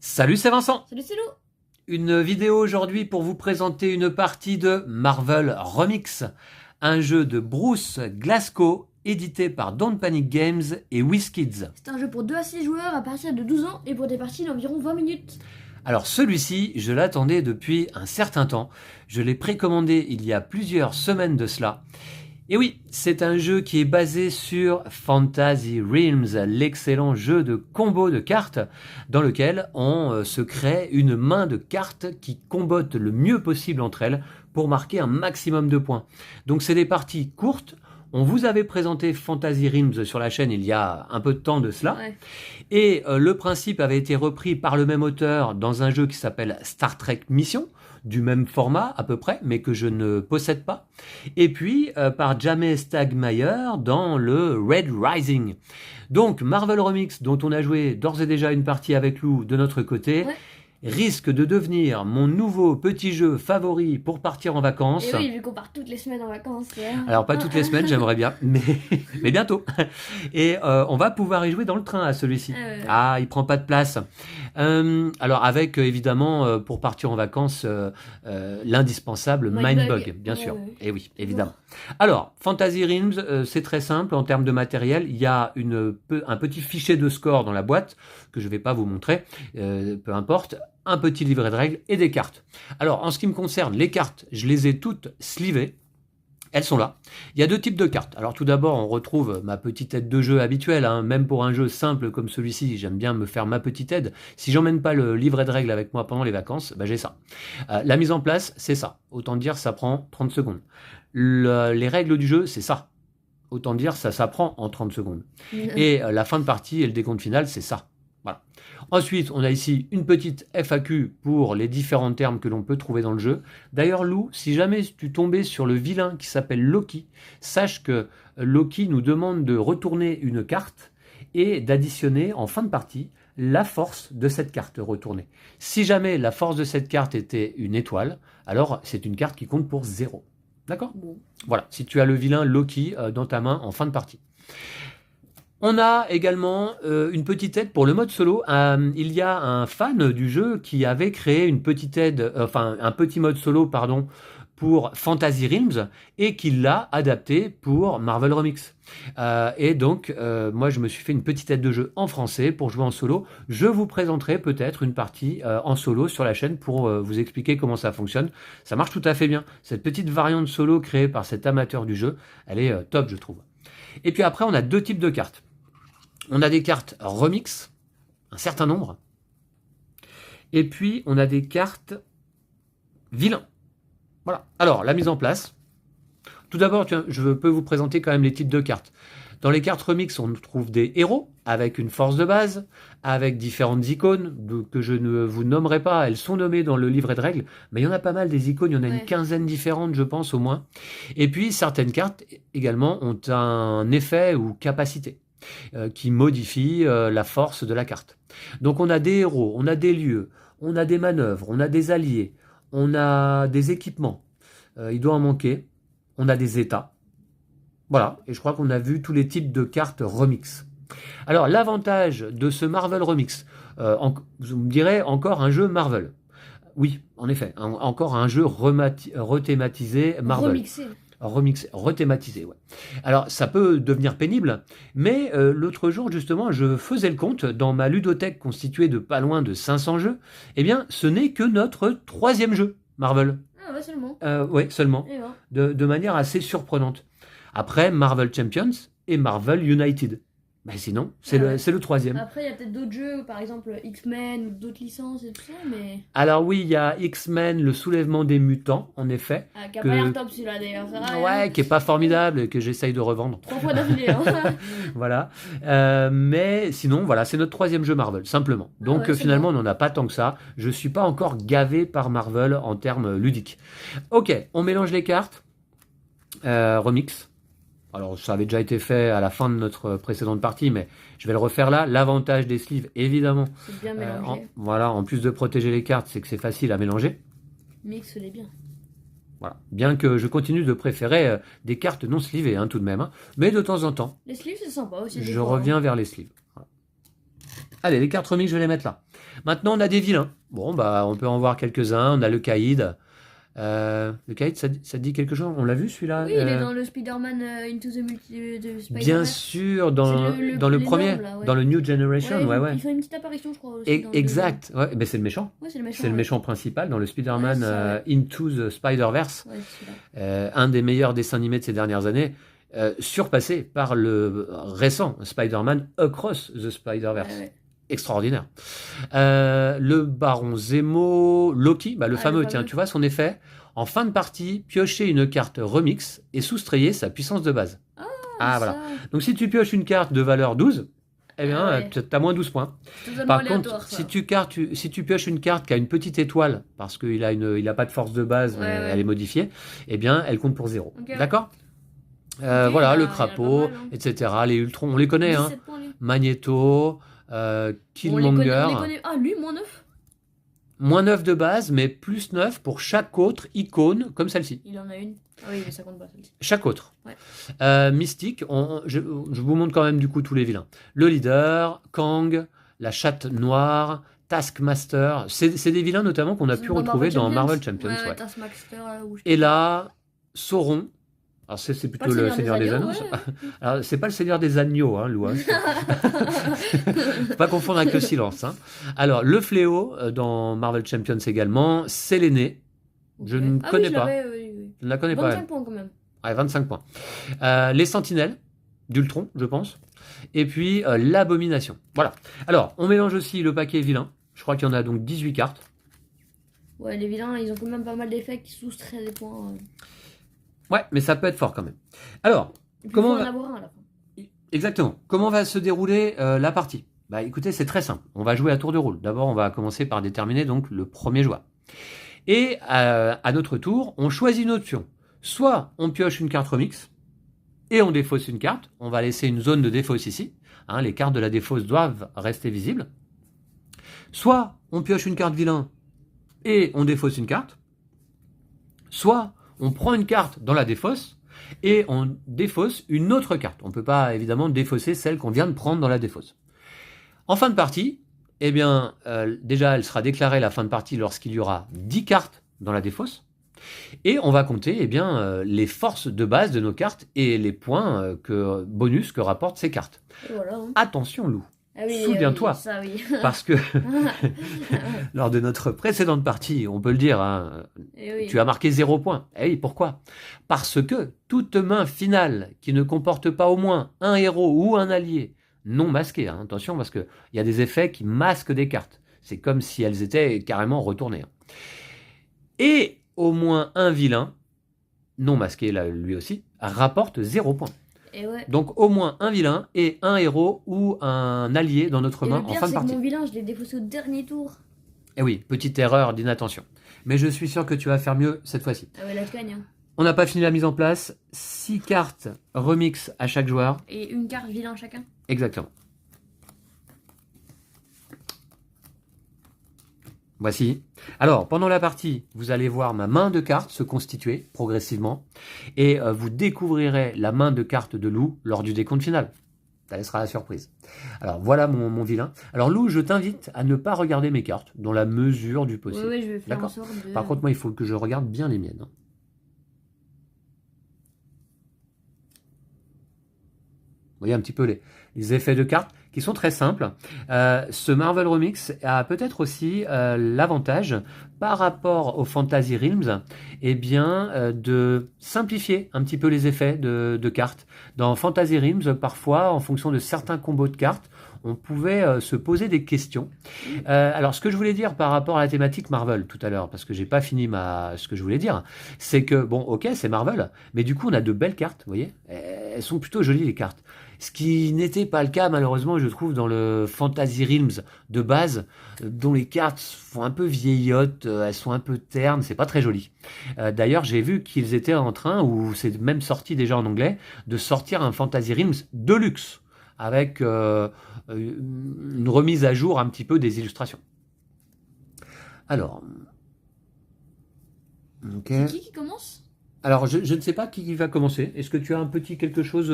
Salut, c'est Vincent. Salut, c'est Lou. Une vidéo aujourd'hui pour vous présenter une partie de Marvel Remix, un jeu de Bruce Glasgow édité par Don't Panic Games et WizKids. C'est un jeu pour 2 à 6 joueurs à partir de 12 ans et pour des parties d'environ 20 minutes. Alors celui-ci, je l'attendais depuis un certain temps. Je l'ai précommandé il y a plusieurs semaines de cela. Et oui, c'est un jeu qui est basé sur Fantasy Realms, l'excellent jeu de combo de cartes dans lequel on se crée une main de cartes qui combotte le mieux possible entre elles pour marquer un maximum de points. Donc c'est des parties courtes. On vous avait présenté Fantasy Realms sur la chaîne il y a un peu de temps de cela. Ouais. Et le principe avait été repris par le même auteur dans un jeu qui s'appelle Star Trek Mission, du même format à peu près, mais que je ne possède pas. Et puis par James Stagmeyer dans le Red Rising. Donc Marvel Remix, dont on a joué d'ores et déjà une partie avec Lou de notre côté, Ouais. risque de devenir mon nouveau petit jeu favori pour partir en vacances. Et oui, vu qu'on part toutes les semaines en vacances. Alors pas toutes les semaines, j'aimerais bien, mais bientôt. Et on va pouvoir y jouer dans le train à celui-ci. Ah, il prend pas de place. Alors avec évidemment pour partir en vacances l'indispensable Mindbug, bien sûr. Et oui, évidemment. Alors Fantasy Realms, c'est très simple en termes de matériel. Il y a un petit fichier de score dans la boîte que je vais pas vous montrer, peu importe. Un petit livret de règles et des cartes. Alors, en ce qui me concerne, les cartes, je les ai toutes slivées. Elles sont là. Il y a deux types de cartes. Alors, tout d'abord, on retrouve ma petite aide de jeu habituelle. Même pour un jeu simple comme celui-ci, j'aime bien me faire ma petite aide. Si j'emmène pas le livret de règles avec moi pendant les vacances, j'ai ça. La mise en place, c'est ça. Autant dire, ça prend 30 secondes. Les règles du jeu, c'est ça. Autant dire, ça s'apprend en 30 secondes. Et la fin de partie et le décompte final, c'est ça. Voilà. Ensuite, on a ici une petite FAQ pour les différents termes que l'on peut trouver dans le jeu. D'ailleurs, Lou, si jamais tu tombais sur le vilain qui s'appelle Loki, sache que Loki nous demande de retourner une carte et d'additionner en fin de partie la force de cette carte retournée. Si jamais la force de cette carte était une étoile, alors c'est une carte qui compte pour 0. D'accord ? Bon. Voilà, si tu as le vilain Loki dans ta main en fin de partie. On a également une petite aide pour le mode solo. Il y a un fan du jeu qui avait créé une petite aide, un petit mode solo, pardon, pour Fantasy Realms et qui l'a adapté pour Marvel Remix. Et donc, moi, je me suis fait une petite aide de jeu en français pour jouer en solo. Je vous présenterai peut-être une partie en solo sur la chaîne pour vous expliquer comment ça fonctionne. Ça marche tout à fait bien. Cette petite variante solo créée par cet amateur du jeu, elle est top, je trouve. Et puis après, on a deux types de cartes. On a des cartes remix, un certain nombre. Et puis, on a des cartes vilains. Voilà. Alors, la mise en place. Tout d'abord, je peux vous présenter quand même les types de cartes. Dans les cartes remix, on trouve des héros avec une force de base, avec différentes icônes que je ne vous nommerai pas. Elles sont nommées dans le livret de règles, mais il y en a pas mal des icônes. Il y en a une quinzaine différentes, je pense, au moins. Et puis, certaines cartes également ont un effet ou capacité qui modifie la force de la carte. Donc on a des héros, on a des lieux, on a des manœuvres, on a des alliés, on a des équipements, il doit en manquer, on a des états. Voilà, et je crois qu'on a vu tous les types de cartes remix. Alors l'avantage de ce Marvel Remix, vous me direz encore un jeu Marvel. Oui, en effet, encore un jeu rethématisé Marvel. Rethématisé, ouais. Alors, ça peut devenir pénible, mais l'autre jour, justement, je faisais le compte dans ma ludothèque constituée de pas loin de 500 jeux. Eh bien, ce n'est que notre 3e jeu, Marvel. Ah ouais, seulement. Ouais, seulement. De manière assez surprenante. Après, Marvel Champions et Marvel United. Mais sinon, c'est le 3e. Après, il y a peut-être d'autres jeux, par exemple X-Men ou d'autres licences et tout ça, mais... Alors oui, il y a X-Men, le soulèvement des mutants, en effet. Qui a pas l'air top celui-là d'ailleurs. Ouais, qui est pas formidable, que j'essaye de revendre. 3 fois d'affilée. Voilà. Mais sinon, voilà, c'est notre 3e jeu Marvel, simplement. Donc ouais, finalement, on n'en a pas tant que ça. Je suis pas encore gavé par Marvel en termes ludiques. Ok, on mélange les cartes. Remix. Alors, ça avait déjà été fait à la fin de notre précédente partie, mais je vais le refaire là. L'avantage des sleeves, évidemment, c'est bien mélangé. Voilà, en plus de protéger les cartes, c'est que c'est facile à mélanger. Mixe-les bien. Voilà. Bien que je continue de préférer des cartes non slivées, tout de même. Mais de temps en temps, les sleeves, c'est sympa aussi. Je reviens vers les sleeves. Voilà. Allez, les cartes remix, je vais les mettre là. Maintenant, on a des vilains. Bon, bah, on peut en voir quelques-uns. On a le Caïd. Le Caïd, ça te dit quelque chose? On l'a vu celui-là? Oui, il est dans le Spider-Man Into the de Bien Spider-Verse. sûr, dans le premier, l'énorme, là, ouais. dans le New Generation, ouais. Il fait une petite apparition, je crois. Aussi, dans Exact, ouais, mais c'est le méchant. Ouais, c'est le méchant. C'est le ouais. méchant principal dans le Spider-Man Ouais, c'est ça, Into the Spider-Verse. Ouais, c'est celui-là. Un des meilleurs dessins animés de ces dernières années, surpassé par le récent Spider-Man Across the Spider-Verse. Ouais. Extraordinaire. Le Baron Zemo, Loki, bah, le fameux, tiens, fameux. tu vois son effet. En fin de partie, piocher une carte remix et soustrayer sa puissance de base. Voilà. Donc si tu pioches une carte de valeur 12, eh bien, tu as moins 12 points. Par contre, si tu pioches une carte qui a une petite étoile, parce qu'il a pas de force de base, mais elle est modifiée, eh bien, elle compte pour 0. Okay, d'accord voilà, le il y crapaud, en a pas mal, hein. etc. Les Ultrons, on les connaît, hein. Points, lui. Magneto, Killmonger. On les connaît. Ah, lui, moins 9. Moins 9 de base, mais plus 9 pour chaque autre icône, comme celle-ci. Il en a une. Ah oui, mais ça compte pas celle-ci. Chaque autre. Ouais. Mystique, je vous montre quand même du coup tous les vilains. Le leader, Kang, la chatte noire, Taskmaster. C'est des vilains notamment qu'on a pu retrouver dans Marvel Champions. Ouais. Taskmaster, et là, Sauron. Alors c'est plutôt le Seigneur des Anneaux. Ouais. Alors c'est pas le Seigneur des Agneaux, hein, Lou. Hein. Faut pas confondre avec le silence. Hein. Alors le fléau dans Marvel Champions également, c'est l'aîné. Je ne connais pas. Je ne la connais 25 pas. points quand même. Ouais, 25 points. Les Sentinelles d'Ultron, je pense. Et puis l'Abomination. Voilà. Alors, on mélange aussi le paquet vilain. Je crois qu'il y en a donc 18 cartes. Ouais, les vilains, ils ont quand même pas mal d'effets qui soustraient des points. Ouais, mais ça peut être fort quand même. Alors, comment on va en avoir un à la fin. Exactement. Comment va se dérouler la partie? Bah écoutez, c'est très simple. On va jouer à tour de rôle. D'abord, on va commencer par déterminer donc le premier joueur. Et à notre tour, on choisit une option. Soit on pioche une carte remix et on défausse une carte. On va laisser une zone de défausse ici. Hein, les cartes de la défausse doivent rester visibles. Soit on pioche une carte vilain et on défausse une carte. Soit on prend une carte dans la défausse et on défausse une autre carte. On ne peut pas évidemment défausser celle qu'on vient de prendre dans la défausse. En fin de partie, eh bien, déjà, elle sera déclarée la fin de partie lorsqu'il y aura 10 cartes dans la défausse. Et on va compter eh bien, les forces de base de nos cartes et les points bonus que rapportent ces cartes. Voilà, hein. Attention, Lou. Ah oui, souviens-toi, oui. parce que lors de notre précédente partie, on peut le dire, hein, tu as marqué 0 points. Eh oui, pourquoi? Parce que toute main finale qui ne comporte pas au moins un héros ou un allié non masqué, hein, attention, parce qu'il y a des effets qui masquent des cartes. C'est comme si elles étaient carrément retournées. Hein. Et au moins un vilain, non masqué là, lui aussi, rapporte 0 points. Et ouais. Donc au moins un vilain et un héros ou un allié dans notre main en fin de partie. Mon vilain, je l'ai défaussé au dernier tour. Et oui, petite erreur d'inattention. Mais je suis sûr que tu vas faire mieux cette fois-ci. Ah ouais, là je gagne. Hein. On n'a pas fini la mise en place. 6 cartes remix à chaque joueur. Et une carte vilain chacun. Exactement. Voici. Alors, pendant la partie, vous allez voir ma main de cartes se constituer progressivement et vous découvrirez la main de cartes de Lou lors du décompte final. Ça laissera la surprise. Alors, voilà mon vilain. Alors, Lou, je t'invite à ne pas regarder mes cartes dans la mesure du possible. Oui, je vais faire en sorte de... Par contre, moi, il faut que je regarde bien les miennes. Hein. Vous voyez un petit peu les effets de cartes qui sont très simples. Ce Marvel Remix a peut-être aussi l'avantage, par rapport au Fantasy Realms, eh bien, de simplifier un petit peu les effets de cartes. Dans Fantasy Realms, parfois, en fonction de certains combos de cartes, on pouvait se poser des questions. Alors, ce que je voulais dire par rapport à la thématique Marvel tout à l'heure, parce que j'ai pas fini ce que je voulais dire, c'est que, bon, ok, c'est Marvel, mais du coup, on a de belles cartes, vous voyez. Elles sont plutôt jolies, les cartes. Ce qui n'était pas le cas, malheureusement, je trouve, dans le Fantasy Realms de base, dont les cartes font un peu vieillottes, elles sont un peu ternes, c'est pas très joli. D'ailleurs, j'ai vu qu'ils étaient en train, ou c'est même sorti déjà en anglais, de sortir un Fantasy Realms Deluxe, avec une remise à jour un petit peu des illustrations. Alors... Okay. C'est qui commence ? Alors, je ne sais pas qui va commencer. Est-ce que tu as un petit quelque chose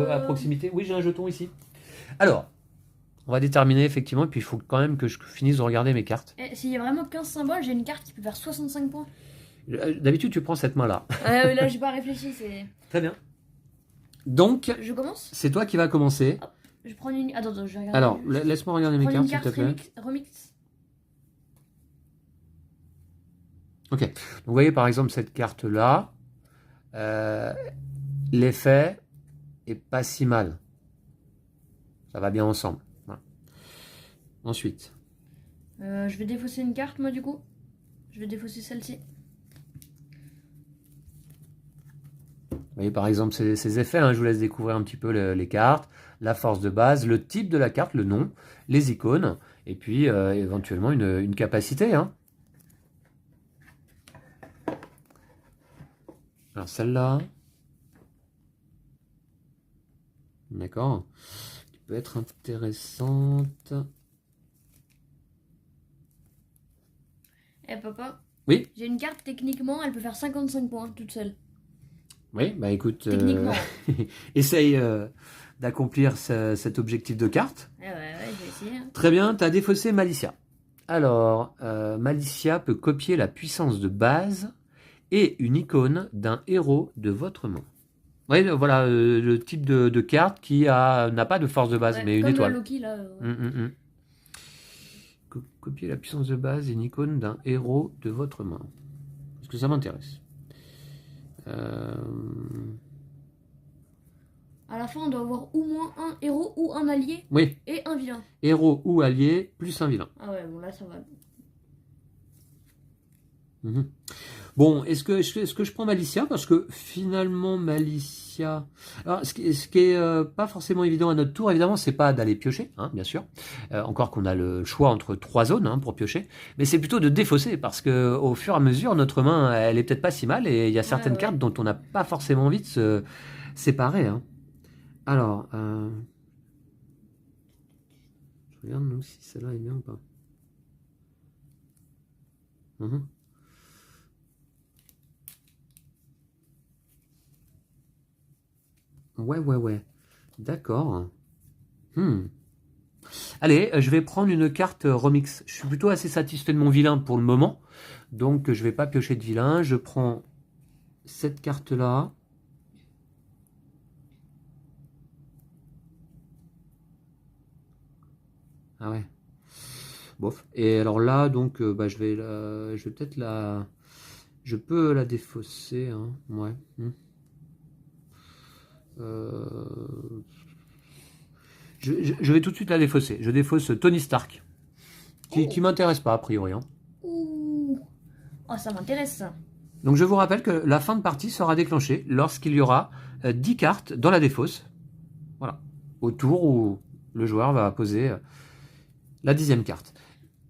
à proximité? Oui, j'ai un jeton ici. Alors, On va déterminer effectivement, et puis il faut quand même que je finisse de regarder mes cartes. Et s'il y a vraiment 15 symboles, j'ai une carte qui peut faire 65 points. D'habitude, tu prends cette main-là. Là, j'ai pas réfléchi, c'est... Très bien. Donc, Je commence. c'est toi qui vas commencer. Hop, je prends une... Attends, je vais regarder. Alors, laisse-moi regarder mes Prends cartes, une s'il te carte plaît. remix. Ok. Donc, vous voyez par exemple cette carte-là. L'effet est pas si mal. Ça va bien ensemble. Voilà. Ensuite. Je vais défausser une carte, moi, du coup. Je vais défausser celle-ci. Vous voyez par exemple ces effets, hein, je vous laisse découvrir un petit peu les cartes, la force de base, le type de la carte, le nom, les icônes, et puis éventuellement une capacité. Hein. Alors celle-là, d'accord, qui peut être intéressante. Eh papa, Oui, j'ai une carte, techniquement, elle peut faire 55 points, toute seule. oui, bah écoute, Techniquement. essaye d'accomplir cet objectif de carte. Ouais, je vais essayer. Hein. Très bien, tu as défaussé Malicia. Alors, Malicia peut copier la puissance de base et une icône d'un héros de votre main. Oui, voilà le type de carte qui n'a pas de force de base, Ouais, mais une comme étoile. Loki, là. Copier la puissance de base et une icône d'un héros de votre main. Parce que ça m'intéresse. À la fin, on doit avoir au moins un héros ou un allié Oui, et un vilain. héros ou allié plus un vilain. Ah ouais, bon là, ça va. Bon, est-ce que je prends Malicia? Parce que finalement, Malicia... Alors, ce qui est pas forcément évident à notre tour, évidemment, c'est pas d'aller piocher, hein, bien sûr. Encore qu'on a le choix entre 3 zones hein, pour piocher. Mais c'est plutôt de défausser, parce que au fur et à mesure, notre main, elle est peut-être pas si mal, et il y a certaines cartes dont on n'a pas forcément envie de se séparer. Hein. Alors, je regarde nous si celle-là est bien ou pas. Ouais. D'accord. Allez, je vais prendre une carte remix. Je suis plutôt assez satisfait de mon vilain pour le moment. Donc, je vais pas piocher de vilain. Je prends cette carte-là. Ah ouais. Bof. Et alors là, donc, je vais peut-être la... Je peux la défausser. Hein. Ouais. Je vais tout de suite la défausser. Je défausse Tony Stark. Qui m'intéresse pas, a priori. Hein. Ouh. Oh, ça m'intéresse, ça. Donc je vous rappelle que la fin de partie sera déclenchée lorsqu'il y aura 10 cartes dans la défausse. Voilà. Au tour où le joueur va poser la 10e carte.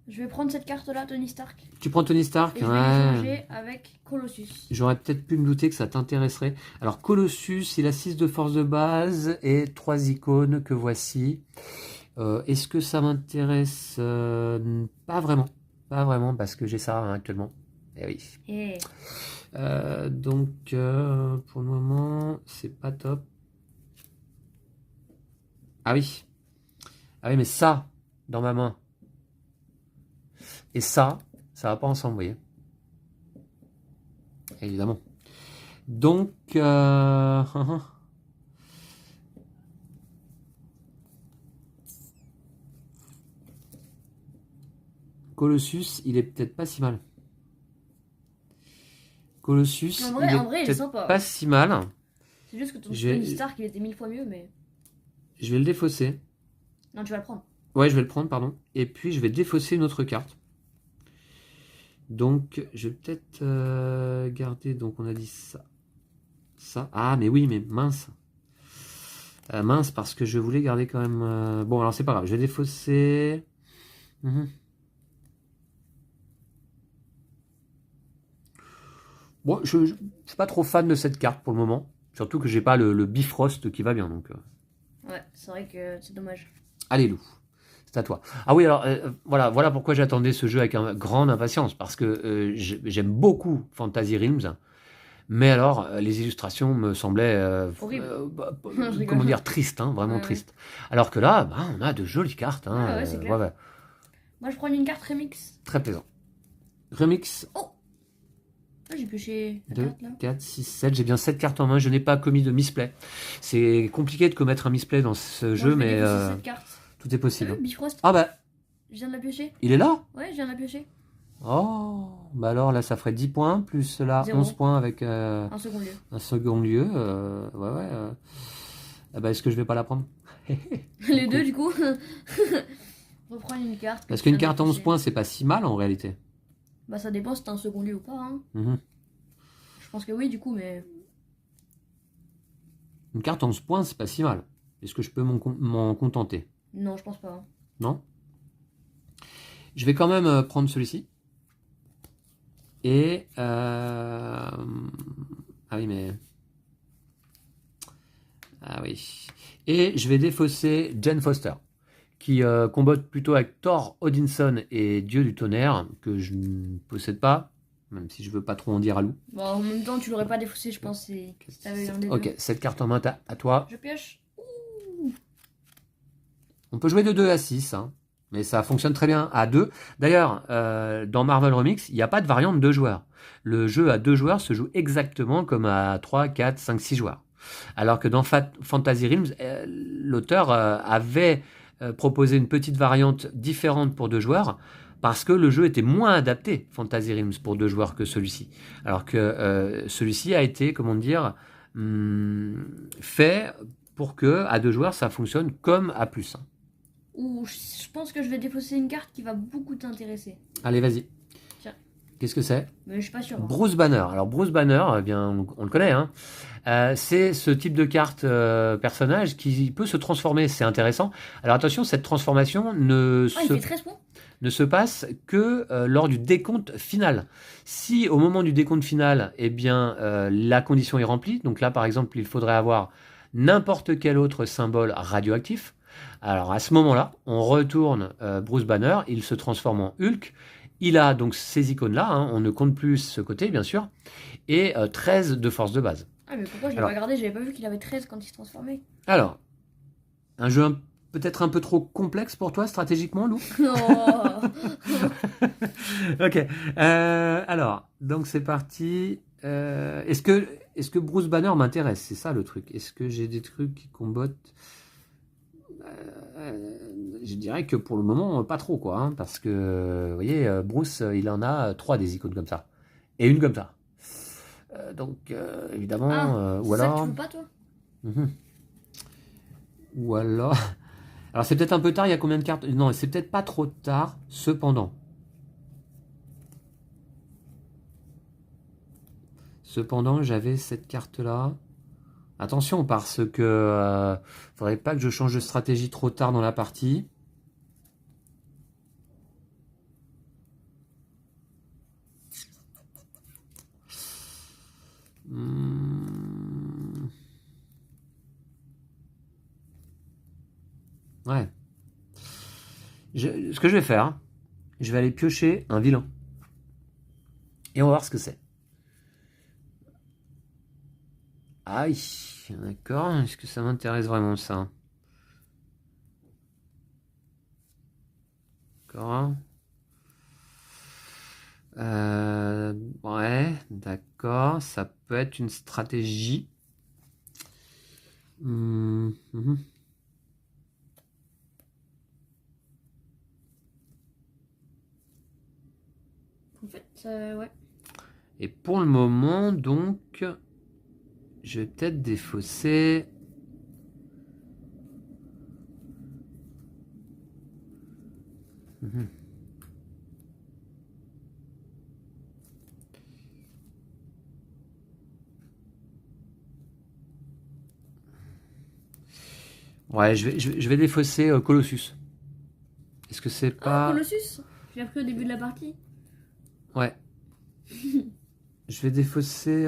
Je vais prendre cette carte-là, Tony Stark. Tu prends Tony Stark? Et je vais l'échanger avec Colossus. J'aurais peut-être pu me douter que ça t'intéresserait. Alors Colossus, il a 6 de force de base et 3 icônes que voici. Est-ce que ça m'intéresse? Pas vraiment. Pas vraiment parce que j'ai ça hein, actuellement. Eh oui. Donc pour le moment, c'est pas top. Ah oui. Ah oui, mais ça, dans ma main. Et ça va pas ensemble, vous voyez. Évidemment. Donc, Colossus, il est peut-être pas si mal. Colossus, en vrai, il est sympa. Pas si mal. C'est juste que ton Tony Stark, il était 1000 fois mieux, mais... Je vais le défausser. Non, tu vas le prendre. Ouais, je vais le prendre, pardon. Et puis, je vais défausser une autre carte. Donc, je vais peut-être garder... Donc, on a dit ça. Ça. Ah, mais oui, mais mince. Mince, parce que je voulais garder quand même... Bon, alors, c'est pas grave. Je vais défausser... Bon, je suis pas trop fan de cette carte pour le moment. Surtout que j'ai pas le Bifrost qui va bien. Donc, ouais, c'est vrai que c'est dommage. Allez, Lou. C'est à toi. Ah oui, alors voilà pourquoi j'attendais ce jeu avec grande impatience. Parce que j'aime beaucoup Fantasy Realms. Mais alors, les illustrations me semblaient, Horrible. Je comment rigole. dire, tristes, hein, vraiment Ouais, ouais. tristes. Alors que là, bah, on a de jolies cartes, hein, Ah ouais, c'est clair. ouais, Moi, je prends une carte remix. très plaisant. Remix Oh, ah, j'ai pioché la 2, carte là. 4, 6, 7. J'ai bien 7 cartes en main. Je n'ai pas commis de misplay. C'est compliqué de commettre un misplay dans ce Bon, jeu, je vais mais défausser cette carte. tout est possible. Bifrost, Ah bah, je viens de la piocher. il est là? Ouais, je viens de la piocher. Oh, bah alors là, ça ferait 10 points, plus là, 0. 11 points avec Un second lieu. un second lieu. Ouais. Ah bah, est-ce que je vais pas la prendre? Les deux, du coup. Reprendre une carte. Parce que qu'une tu viens carte de à 11 piocher. points, c'est pas si mal en réalité. Bah, ça dépend si t'as un second lieu ou pas. Hein. Mhm. Je pense que oui, du coup, mais. Une carte à 11 points, c'est pas si mal. Est-ce que je peux m'en contenter? Non, je pense pas. Hein. Non? Je vais quand même prendre celui-ci. Et... Ah oui, mais... Ah oui. Et je vais défausser Jane Foster, qui combatte plutôt avec Thor Odinson et Dieu du tonnerre, que je ne possède pas, même si je veux pas trop en dire à Lou. Bon, en même temps, tu l'aurais pas défaussé, je pense, si t'avais eu un des deux. Ok, cette carte en main à toi. Je pioche. On peut jouer de 2 à 6, hein, mais ça fonctionne très bien à 2. D'ailleurs, dans Marvel Remix, il n'y a pas de variante de 2 joueurs. Le jeu à 2 joueurs se joue exactement comme à 3, 4, 5, 6 joueurs. Alors que dans Fantasy Realms, l'auteur avait proposé une petite variante différente pour 2 joueurs, parce que le jeu était moins adapté, Fantasy Realms, pour 2 joueurs que celui-ci. Alors que celui-ci a été, comment dire, fait pour que à 2 joueurs, ça fonctionne comme à plus 1. Ou je pense que je vais défausser une carte qui va beaucoup t'intéresser. Allez, vas-y. Tiens. Qu'est-ce que c'est? Mais je suis pas sûr. Hein. Bruce Banner. Alors, Bruce Banner, eh bien, on le connaît, hein. C'est ce type de carte personnage qui peut se transformer. C'est intéressant. Alors, attention, cette transformation Ah, il fait 13 points. ne se passe que lors du décompte final. Si au moment du décompte final, eh bien, la condition est remplie, donc là par exemple il faudrait avoir n'importe quel autre symbole radioactif, alors à ce moment-là, on retourne Bruce Banner, il se transforme en Hulk, il a donc ces icônes-là, hein, on ne compte plus ce côté bien sûr, et 13 de force de base. Ah, mais pourquoi je l'ai pas regardé? J'avais pas vu qu'il avait 13 quand il se transformait. Alors, un jeu peut-être un peu trop complexe pour toi stratégiquement, Lou? Oh. Ok. Alors, donc c'est parti. Est-ce que Bruce Banner m'intéresse? C'est ça le truc. Est-ce que j'ai des trucs qui combattent? Je dirais que pour le moment, pas trop, quoi. Hein, parce que, vous voyez, Bruce, il en a 3 des icônes comme ça. Et une comme ça. Donc, évidemment, Ah, ou c'est ça que alors... tu veux pas, toi? Ou alors... Alors, c'est peut-être un peu tard, il y a combien de cartes? Non, c'est peut-être pas trop tard, cependant. Cependant, j'avais cette carte-là. Attention, parce que faudrait pas que je change de stratégie trop tard dans la partie. Ouais. Ce que je vais faire, je vais aller piocher un vilain. Et on va voir ce que c'est. Aïe, d'accord. Est-ce que ça m'intéresse vraiment ça? D'accord. Ouais, d'accord. Ça peut être une stratégie. En fait, ouais. Et pour le moment, donc, je vais peut-être défausser. Ouais, je vais défausser Colossus. Est-ce que c'est pas... Ah, Colossus. Je l'ai appris au début de la partie. Ouais. Je vais défausser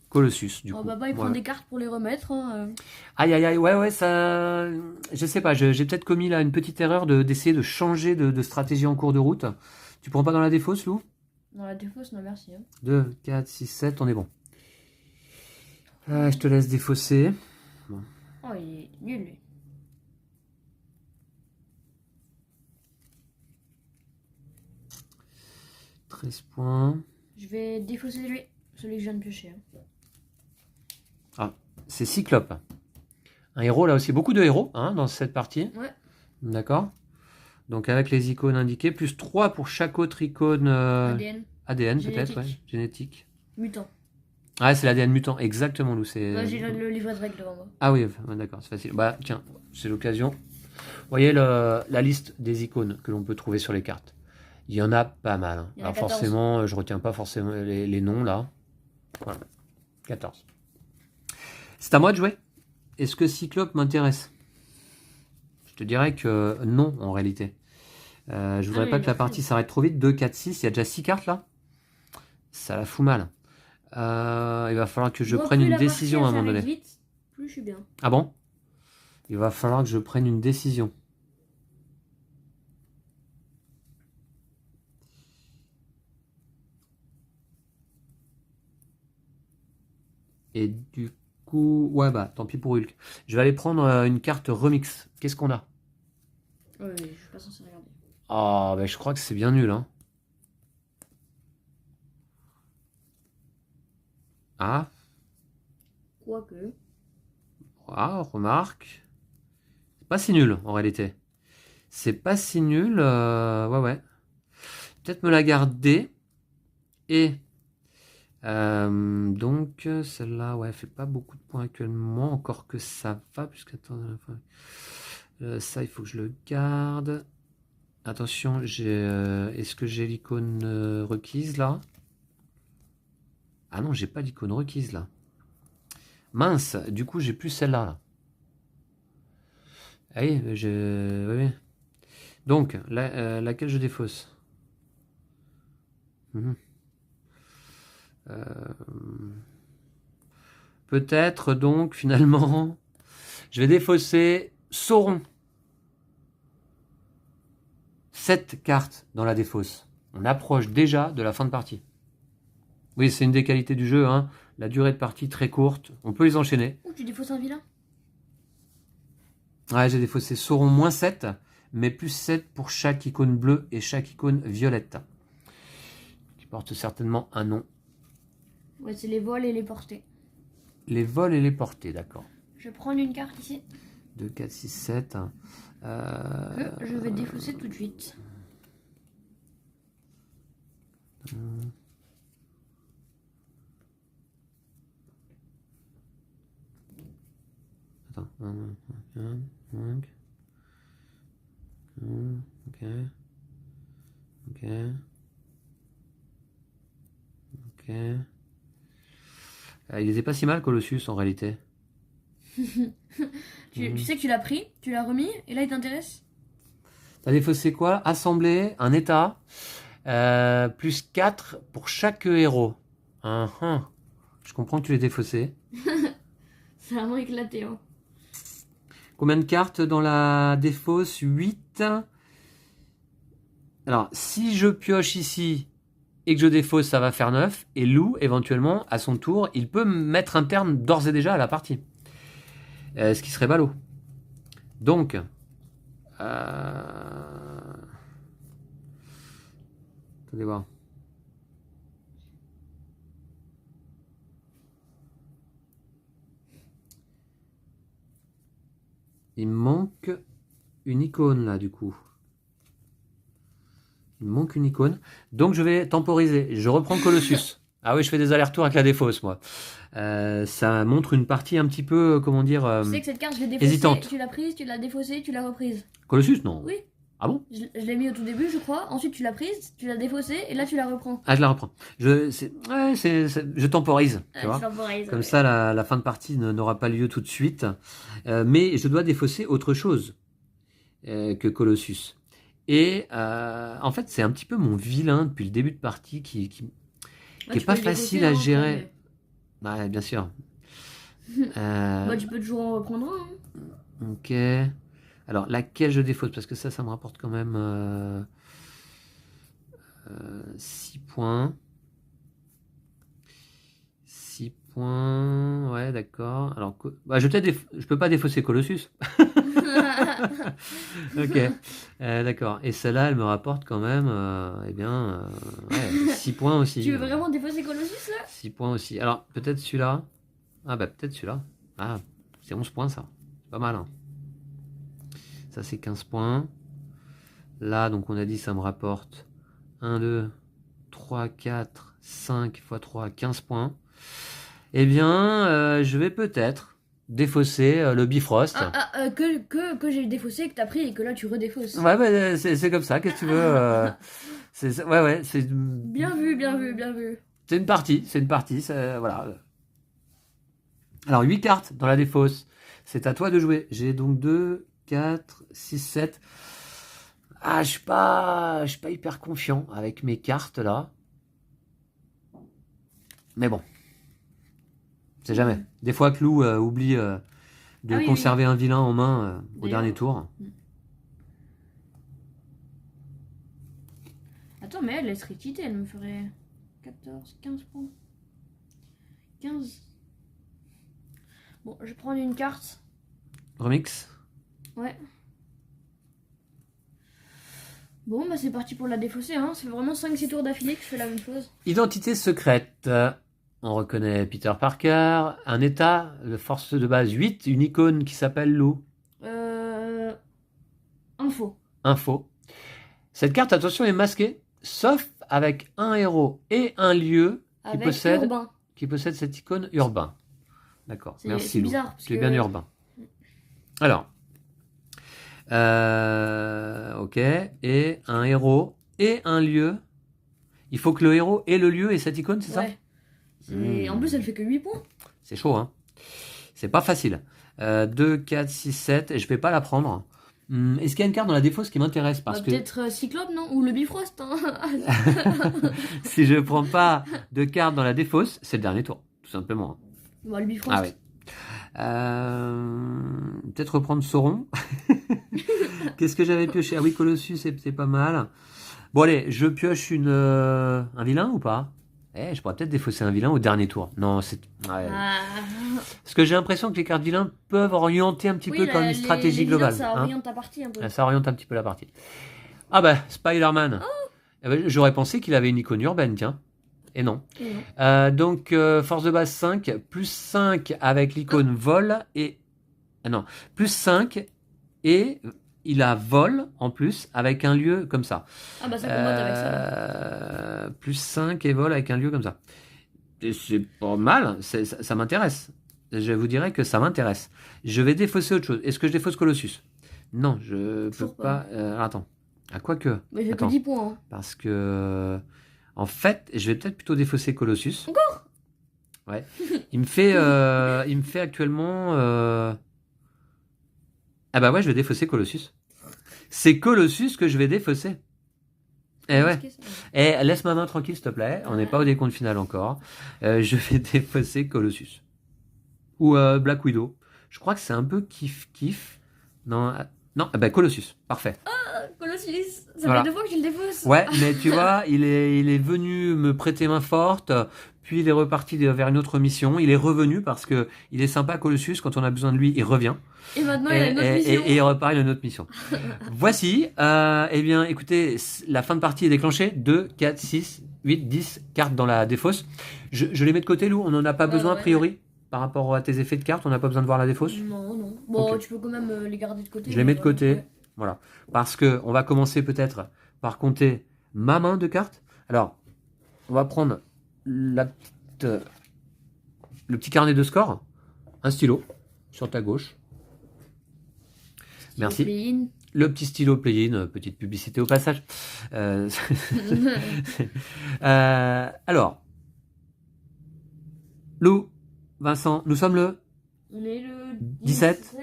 Colossus, du coup. Papa, il prend des cartes pour les remettre. Hein. Aïe, aïe, aïe, ouais, ça... Je sais pas, j'ai peut-être commis là une petite erreur d'essayer de changer de stratégie en cours de route. Tu prends pas dans la défausse, Lou? Dans la défausse, non merci. Hein. 2, 4, 6, 7, on est bon. Je te laisse défausser. Bon. Oh, il est nul lui. « 13 points. Je vais défausser lui, celui que je viens de piocher. Hein. Ah, c'est Cyclope. Un héros là aussi. Beaucoup de héros hein, dans cette partie. Ouais. D'accord. Donc avec les icônes indiquées, plus 3 pour chaque autre icône. ADN peut-être, ouais. Génétique. Mutant. Ah, c'est l'ADN mutant, exactement. Nous, c'est. Ouais, j'ai le livret de règles devant moi. Ah oui, d'accord, c'est facile. Bah tiens, c'est l'occasion. Vous voyez la liste des icônes que l'on peut trouver sur les cartes. Il y en a pas mal. Hein. Alors forcément, je retiens pas forcément les noms là. Voilà. 14. C'est à moi de jouer. Est-ce que Cyclope m'intéresse? Je te dirais que non, en réalité. Je voudrais pas que la partie s'arrête trop vite. 2, 4, 6, il y a déjà 6 cartes là. Ça la fout mal. Il va falloir que je prenne une décision à un moment donné. Vite, plus je suis bien. Ah bon? Il va falloir que je prenne une décision. Et du coup... Ouais, bah, tant pis pour Hulk. Je vais aller prendre une carte remix. Qu'est-ce qu'on a? Oui, je suis pas censé regarder. Ah, bah, je crois que c'est bien nul, hein. Ah. Quoique. Ah, remarque. C'est pas si nul, en réalité. C'est pas si nul. Ouais. Peut-être me la garder. Et... donc, celle-là, ouais, elle fait pas beaucoup de points actuellement. Encore que ça va, puisqu'attends... ça, il faut que je le garde. Attention, est-ce que j'ai l'icône requise, là? Ah non, j'ai pas l'icône requise, là. Mince, du coup, j'ai plus celle-là, là. Ah oui, oui. Donc, laquelle je défausse? Peut-être, donc, finalement, je vais défausser Sauron. 7 cartes dans la défausse. On approche déjà de la fin de partie. Oui, c'est une des qualités du jeu, hein. La durée de partie très courte. On peut les enchaîner. Oh, tu défausses un vilain? Ouais, j'ai défaussé Sauron moins 7, mais plus 7 pour chaque icône bleue et chaque icône violette. Qui porte certainement un nom. Ouais, c'est les vols et les portées. Les vols et les portées, d'accord. Je vais prendre une carte ici. 2, 4, 6, 7. Je vais défausser tout de suite. Attends. 5. Ok. Il était pas si mal, Colossus, en réalité. Tu sais que tu l'as pris, tu l'as remis, et là il t'intéresse? T'as défaussé quoi? Assembler, un état, plus 4 pour chaque héros. Je comprends que tu l'aies défaussé. C'est vraiment éclaté, hein. Combien de cartes dans la défausse? 8. Alors, si je pioche ici et que je défausse, ça va faire 9. Et Lou, éventuellement, à son tour, il peut mettre un terme d'ores et déjà à la partie. Ce qui serait ballot. Donc, attendez voir. Il me manque une icône là, du coup. Il me manque une icône. Donc, je vais temporiser. Je reprends Colossus. Ah oui, je fais des allers-retours avec la défausse, moi. Ça montre une partie un petit peu, comment dire, Tu sais que cette carte, je l'ai défaussée, hésitante. tu l'as prise, tu l'as défaussée, tu l'as reprise. Colossus, non? Oui. Ah bon? Je l'ai mis au tout début, je crois. Ensuite, tu l'as prise, tu l'as défaussée, et là, tu la reprends. Ah, je la reprends. Je temporise, tu vois. Comme ça, la fin de partie n'aura pas lieu tout de suite. Mais je dois défausser autre chose que Colossus. Et en fait, c'est un petit peu mon vilain depuis le début de partie qui est pas facile à gérer. Ouais, bien sûr. Bah, tu peux toujours en reprendre un. Hein. Ok. Alors, laquelle je défausse? Parce que ça me rapporte quand même 6 points. 6 points. Ouais, d'accord. Alors, bah, je peux pas défausser Colossus. Ok. D'accord. Et celle-là, elle me rapporte quand même, eh bien, ouais, 6 points aussi. Tu veux vraiment défausser Colossus là? 6 points aussi. Alors, peut-être celui-là. Ah, bah, peut-être celui-là. Ah, c'est 11 points, ça. C'est pas mal, hein. Ça, c'est 15 points. Là, donc, on a dit, ça me rapporte 1, 2, 3, 4, 5 x 3, 15 points. Eh bien, je vais peut-être défausser le Bifrost. Que j'ai défaussé et que t'as pris et que là tu redéfausses. Ouais, bah, c'est comme ça, qu'est-ce que tu veux ouais, c'est... Bien vu, bien vu, bien vu. C'est une partie, voilà. Alors, 8 cartes dans la défausse. C'est à toi de jouer. J'ai donc 2, 4, 6, 7. Ah, je suis pas hyper confiant avec mes cartes, là. Mais bon. C'est jamais. Des fois, Clou oublie de conserver un vilain en main au dernier tour. Attends, mais elle serait quittée, elle me ferait 14, 15 points. 15. Bon, je vais prendre une carte. Remix. Ouais. Bon, bah c'est parti pour la défausser, hein. C'est vraiment 5-6 tours d'affilée que je fais la même chose. Identité secrète. On reconnaît Peter Parker. Un état de force de base 8. Une icône qui s'appelle Lou. Info. Cette carte, attention, est masquée, sauf avec un héros et un lieu qui possède cette icône urbain. D'accord, merci c'est Lou. Bizarre, Tu es bien urbain. Alors, ok, et un héros et un lieu. Il faut que le héros et le lieu ait cette icône, c'est ça? En plus, elle fait que 8 points. C'est chaud, hein. C'est pas facile. 2, 4, 6, 7, et je vais pas la prendre. Est-ce qu'il y a une carte dans la défausse qui m'intéresse peut-être Cyclope, non? Ou le Bifrost, hein. Si je prends pas de carte dans la défausse, c'est le dernier tour, tout simplement. Bon, le Bifrost. Ah ouais. Peut-être reprendre Sauron. Qu'est-ce que j'avais pioché? Ah oui, Colossus, c'est pas mal. Bon allez, je pioche un vilain ou pas? Je pourrais peut-être défausser un vilain au dernier tour. Non, c'est... Ouais. Parce que j'ai l'impression que les cartes vilains peuvent orienter un petit peu comme une stratégie globale. Ça oriente ta partie un peu. Ça oriente un petit peu la partie. Ah bah, Spider-Man. J'aurais pensé qu'il avait une icône urbaine, tiens. Et non. Donc, force de base 5, plus 5 avec l'icône vol et... non, plus 5 et... il a vol en plus avec un lieu comme ça. Ah bah ça combatte avec ça. Plus 5 et vol avec un lieu comme ça. C'est pas mal, ça m'intéresse. Je vous dirais que ça m'intéresse. Je vais défausser autre chose. Est-ce que je défausse Colossus? Non, je peux pas. Attends. À quoi que? Mais j'ai que 10 points. Hein. Parce que... En fait, je vais peut-être plutôt défausser Colossus. Encore? Ouais. Il me fait actuellement... Ah bah ouais, je vais défausser Colossus. C'est Colossus que je vais défausser. Eh ouais. Laisse ma main tranquille, s'il te plaît. On n'est pas au décompte final encore. Je vais défausser Colossus. Ou Black Widow. Je crois que c'est un peu kiff. Non, bah Colossus. Parfait. Colossus. Ça fait 2 fois que je le défausse. Ouais, mais tu vois, il est venu me prêter main forte. Puis il est reparti vers une autre mission. Il est revenu parce que il est sympa, Colossus. Quand on a besoin de lui, il revient. Et maintenant, il a une autre mission. Et il repart, il a une autre mission. Voici, eh bien, écoutez, la fin de partie est déclenchée. 2, 4, 6, 8, 10 cartes dans la défausse. Je les mets de côté, Lou. On n'en a pas besoin, a priori. Par rapport à tes effets de cartes, on n'a pas besoin de voir la défausse? Non. Bon, okay. Tu peux quand même les garder de côté. Je les mets de côté. Ouais. Voilà. Parce que on va commencer peut-être par compter ma main de cartes. Alors, on va prendre le petit carnet de score, un stylo sur ta gauche. Merci. Play-in. Le petit stylo play-in, petite publicité au passage. Alors, Lou, Vincent, nous sommes le... On est le 17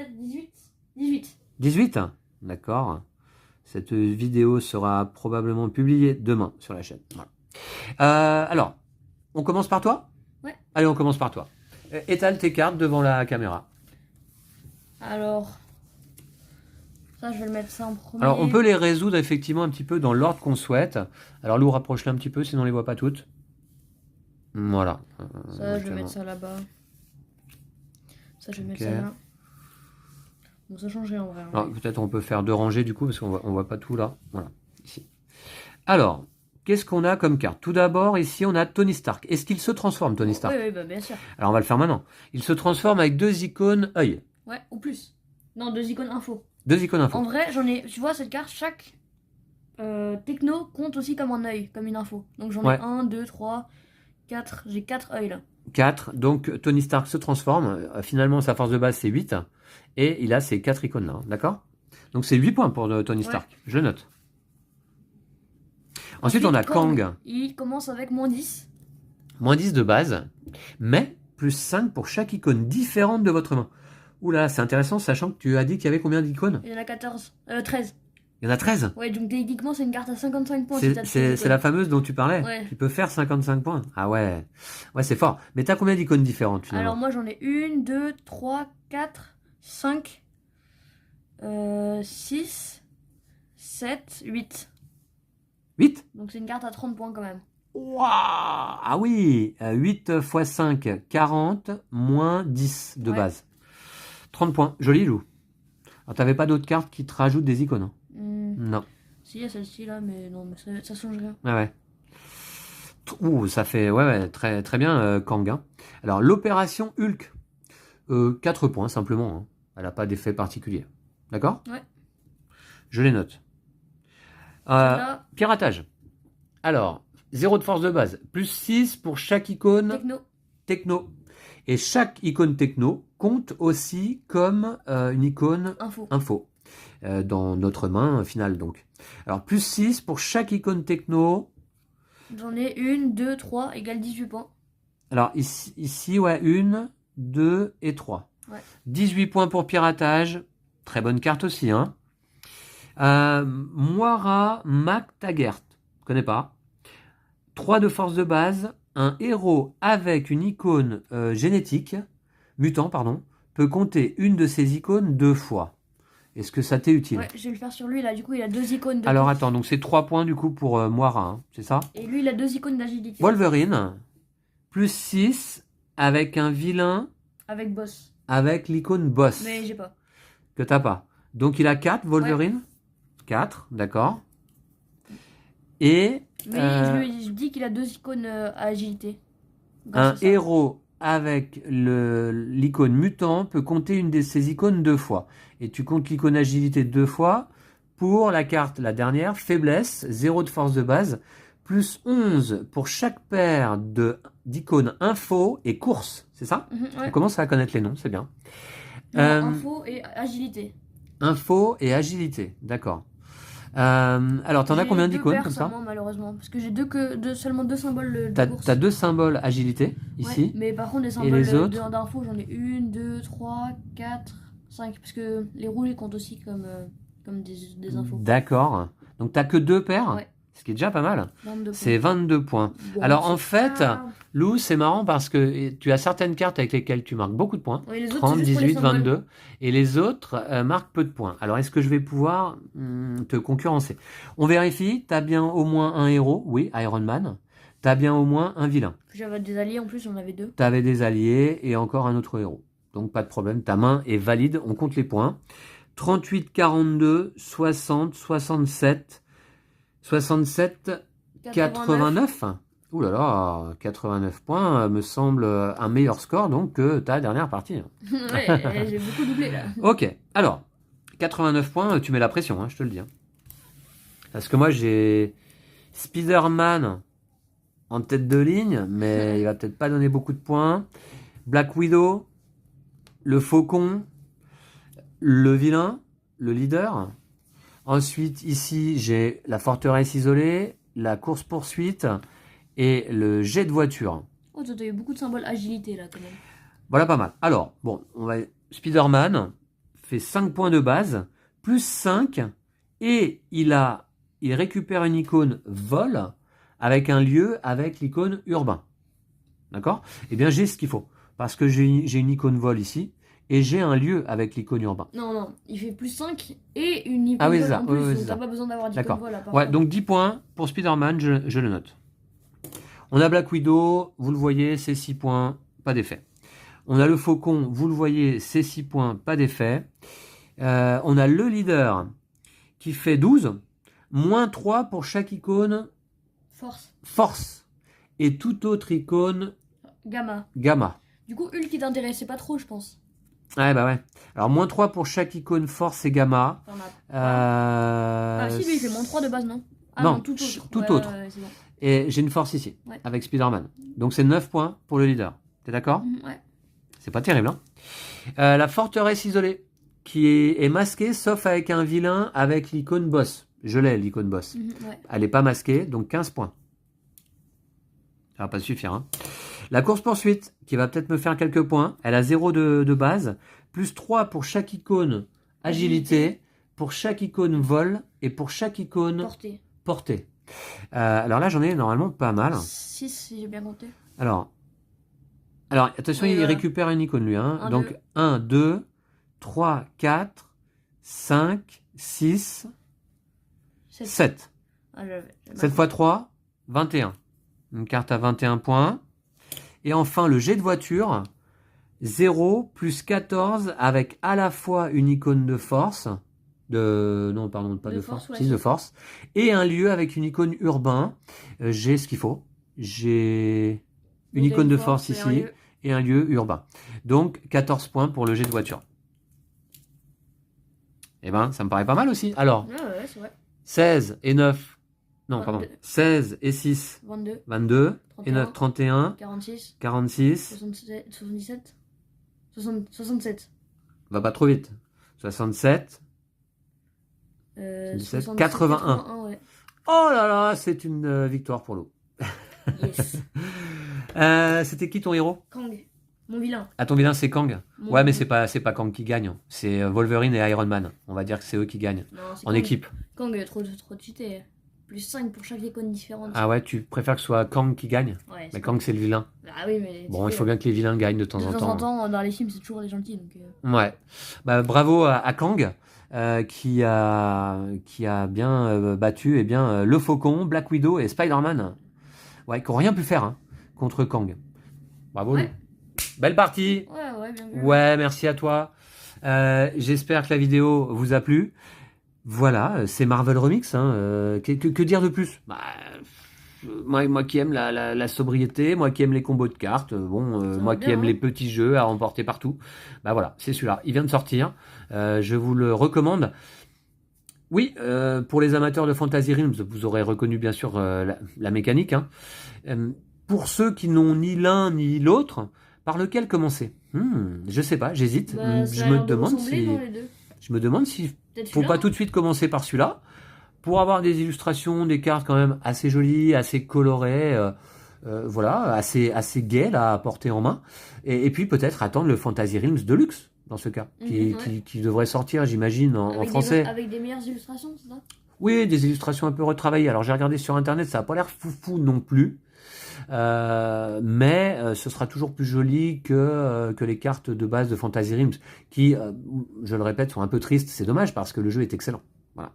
18. 18, d'accord. Cette vidéo sera probablement publiée demain sur la chaîne. Voilà. Alors, on commence par toi? Ouais. Allez, on commence par toi. Étale tes cartes devant la caméra. Alors, Ça, je vais le mettre ça en premier. Alors, on peut les résoudre effectivement un petit peu dans l'ordre qu'on souhaite. Alors, Lou, rapproche-les un petit peu, sinon on les voit pas toutes. Voilà. Ça, je vais mettre ça là-bas. Ça, je vais mettre ça là. Bon, ça change rien en vrai. Alors, peut-être on peut faire 2 rangées du coup, parce qu'on voit pas tout là. Voilà, ici. Alors, qu'est-ce qu'on a comme carte? Tout d'abord, ici, on a Tony Stark. Est-ce qu'il se transforme, Tony Stark? Oui, bah, bien sûr. Alors, on va le faire maintenant. Il se transforme avec 2 icônes œil. Ouais, ou plus. Non, 2 icônes info. 2 icônes info. En vrai, j'en ai. Tu vois, cette carte, chaque techno compte aussi comme un œil, comme une info. Donc, j'en ai 1, 2, 3, 4. J'ai 4 œils là. 4. Donc, Tony Stark se transforme. Finalement, sa force de base, c'est 8. Et il a ces 4 icônes là. D'accord? Donc, c'est 8 points pour Tony Stark. Je le note. Ensuite, on a Kang. Il commence avec -10. -10 de base, mais +5 pour chaque icône différente de votre main. Oula, c'est intéressant, sachant que tu as dit qu'il y avait combien d'icônes? Il y en a 13. Il y en a 13? Ouais, donc techniquement, c'est une carte à 55 points. C'est la fameuse dont tu parlais, qui peut faire 55 points. Ah ouais, ouais, c'est fort. Mais tu as combien d'icônes différentes finalement? Alors moi, j'en ai 1, 2, 3, 4, 5, 6, 7, 8. 8? Donc c'est une carte à 30 points quand même. Waouh! Ah oui, 8 x 5, 40, -10 de base. 30 points, joli Lou. Alors t'avais pas d'autres cartes qui te rajoutent des icônes? Non. Si, il y a celle-ci là, mais non, mais ça change rien. Ah ouais. Ouh, ça fait très, très bien Kang. Hein. Alors l'opération Hulk, 4 points simplement. Hein. Elle n'a pas d'effet particulier. D'accord? Ouais. Je les note. Piratage. Alors, 0 de force de base, +6 pour chaque icône techno. Et chaque icône techno compte aussi comme une icône info. Dans notre main finale donc. Alors, +6 pour chaque icône techno. J'en ai 1, 2, 3, égale 18 points. Alors, ici ouais, 1, 2 et 3. Ouais. 18 points pour piratage. Très bonne carte aussi, hein. Moira MacTaggart, je connais pas. 3 de force de base, un héros avec une icône génétique, mutant pardon, peut compter une de ces icônes 2 fois. Est-ce que ça t'est utile? Ouais, je vais le faire sur lui là, du coup il a 2 icônes de Alors attends, donc c'est 3 points du coup pour Moira, hein, c'est ça? Et lui il a 2 icônes d'agilité. Wolverine, +6 avec un vilain. Avec boss. Avec l'icône boss. Mais j'ai pas. Que t'as pas. Donc il a 4, Wolverine. Ouais. 4, d'accord. Et... Mais je dis qu'il a 2 icônes à agilité. Un héros avec l'icône mutant peut compter une de ces icônes 2 fois. Et tu comptes l'icône agilité 2 fois pour la carte, la dernière, faiblesse, 0 de force de base, +11 pour chaque paire d'icônes info et course. C'est ça? Ouais. On commence à connaître les noms, c'est bien. Info et agilité. Info et agilité, d'accord. Alors, t'en as combien d'icônes comme ça? Malheureusement, parce que j'ai seulement 2 symboles de course. T'as 2 symboles agilité, ici. Ouais, mais par contre, les symboles d'info, j'en ai 1, 2, 3, 4, 5. Parce que les rouges, ils comptent aussi comme des infos. D'accord. Donc, t'as que 2 paires? Ouais. Ce qui est déjà pas mal. C'est 22 points. Bon, alors, en fait, Lou, c'est marrant parce que tu as certaines cartes avec lesquelles tu marques beaucoup de points. Oui, les autres, 30, 18, 22. Et les autres marquent peu de points. Alors, est-ce que je vais pouvoir te concurrencer? On vérifie. Tu as bien au moins un héros. Oui, Iron Man. Tu as bien au moins un vilain. J'avais des alliés en plus, j'en avais 2. Tu avais des alliés et encore un autre héros. Donc, pas de problème. Ta main est valide. On compte les points. 38, 42, 60, 67... 67, 89. Ouh là là, 89 points me semble un meilleur score donc que ta dernière partie. Ouais, j'ai beaucoup doublé là. Ok, alors, 89 points, tu mets la pression, hein, je te le dis. Hein. Parce que moi j'ai Spider-Man en tête de ligne, mais il va peut-être pas donner beaucoup de points. Black Widow, le Faucon, le vilain, le leader. Ensuite, ici, j'ai la forteresse isolée, la course-poursuite et le jet de voiture. Oh, toi, t'as eu beaucoup de symboles agilité, là, quand même. Voilà, pas mal. Alors, bon, Spider-Man fait 5 points de base, +5, et il récupère une icône vol avec un lieu avec l'icône urbain. D'accord? Eh bien, j'ai ce qu'il faut. Parce que j'ai une icône vol ici, et j'ai un lieu avec l'icône urbain. Non, non, il fait plus 5 et une icône Ah oui, c'est vol ça. en plus, Oui, oui, donc c'est t'as ça. pas besoin d'avoir D'accord. d'icône vol à part Ouais, ça. donc 10 points pour Spider-Man, je le note. On a Black Widow, vous le voyez, c'est 6 points, pas d'effet. On a le Faucon, vous le voyez, c'est 6 points, pas d'effet. On a le leader qui fait 12, moins 3 pour chaque icône force. Et toute autre icône gamma. Du coup, Hulk qui t'intéressait pas trop, je pense. Ouais, bah ouais. Alors, moins 3 pour chaque icône force et gamma. Ah si, lui, il fait moins 3 de base, non? Ah non, tout autre. Tout autre. Ouais, c'est bon. Et j'ai une force ici, Ouais. avec Spider-Man. Donc, c'est 9 points pour le leader. T'es d'accord? Ouais. C'est pas terrible, hein? La forteresse isolée, qui est masquée, sauf avec un vilain avec l'icône boss. Je l'ai, l'icône boss. Ouais. Elle n'est pas masquée, donc 15 points. Ça va pas suffire, hein? La course-poursuite, qui va peut-être me faire quelques points. Elle a 0 de base, plus 3 pour chaque icône agilité, pour chaque icône vol, et pour chaque icône portée. Alors là, j'en ai normalement pas mal. 6, si j'ai bien compté. Alors attention, Oui, il voilà. récupère une icône, lui. Hein. Donc, 1, 2, 3, 4, 5, 6, 7. Ah, 7 x 3, 21. Une carte à 21 points. Et enfin, le jet de voiture, 0 plus 14 avec à la fois une icône de force, non, pardon, pas de force, ouais, 6 de force, et un lieu avec une icône urbain. J'ai ce qu'il faut. J'ai une icône de force ici et un lieu urbain. Donc, 14 points pour le jet de voiture. Eh ben, ça me paraît pas mal aussi. Alors, ouais, c'est vrai. 16 et 9. Non, 22. pardon. 16 et 6. 22. 22. 31, et 9, 31. 46. 46. 77. 67. Va pas trop vite. 67. 77, 81. Ouais. Oh là là, c'est une victoire pour l'eau. Yes. C'était qui ton héros? Kang. Mon vilain. Ah, ton vilain, c'est Kang. Ouais, mais c'est pas Kang qui gagne. C'est Wolverine et Iron Man. On va dire que c'est eux qui gagnent. Non, en Kang. équipe. Kang, trop cheaté. Plus 5 pour chaque icône différente. Ah ouais, tu préfères que ce soit Kang qui gagne? Ouais. Mais Kang, c'est le vilain. Ah oui, mais. Bon, il faut bien que les vilains gagnent de temps en temps. De temps en temps, dans les films, c'est toujours les gentils. Donc, Ouais. Bah, bravo à Kang. Qui a bien battu le Faucon, Black Widow et Spider-Man. Ouais, qui n'ont rien pu faire hein, contre Kang. Bravo. Ouais. Lui. Belle partie. Ouais, bien vu. Ouais, merci à toi. J'espère que la vidéo vous a plu. Voilà, c'est Marvel Remix. Hein. Que dire de plus? Bah, moi qui aime la sobriété, moi qui aime les combos de cartes, moi qui aime les petits jeux à remporter partout. Bah voilà, c'est celui-là. Il vient de sortir. Je vous le recommande. Oui, pour les amateurs de Fantasy Realms, vous aurez reconnu bien sûr la mécanique. Hein. Pour ceux qui n'ont ni l'un ni l'autre, par lequel commencer? Je sais pas, j'hésite. Je me demande si faut pas tout de suite commencer par celui-là, pour avoir des illustrations, des cartes quand même assez jolies, assez colorées, voilà, assez gaies là, à porter en main. Et puis peut-être attendre le Fantasy Realms Deluxe, dans ce cas, qui devrait sortir, j'imagine, en français. Avec des meilleures illustrations, c'est ça? Oui, des illustrations un peu retravaillées. Alors j'ai regardé sur internet, ça n'a pas l'air foufou non plus. Mais ce sera toujours plus joli que les cartes de base de Fantasy Realms qui, je le répète, sont un peu tristes. C'est dommage parce que le jeu est excellent. Voilà.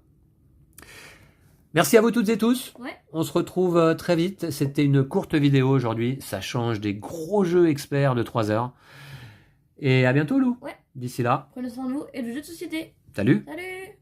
Merci à vous toutes et tous. Ouais. On se retrouve très vite. C'était une courte vidéo aujourd'hui. Ça change des gros jeux experts de 3 heures. Et à bientôt, Lou. Ouais. D'ici là. Prenez soin de vous et de jeux de société. Salut. Salut.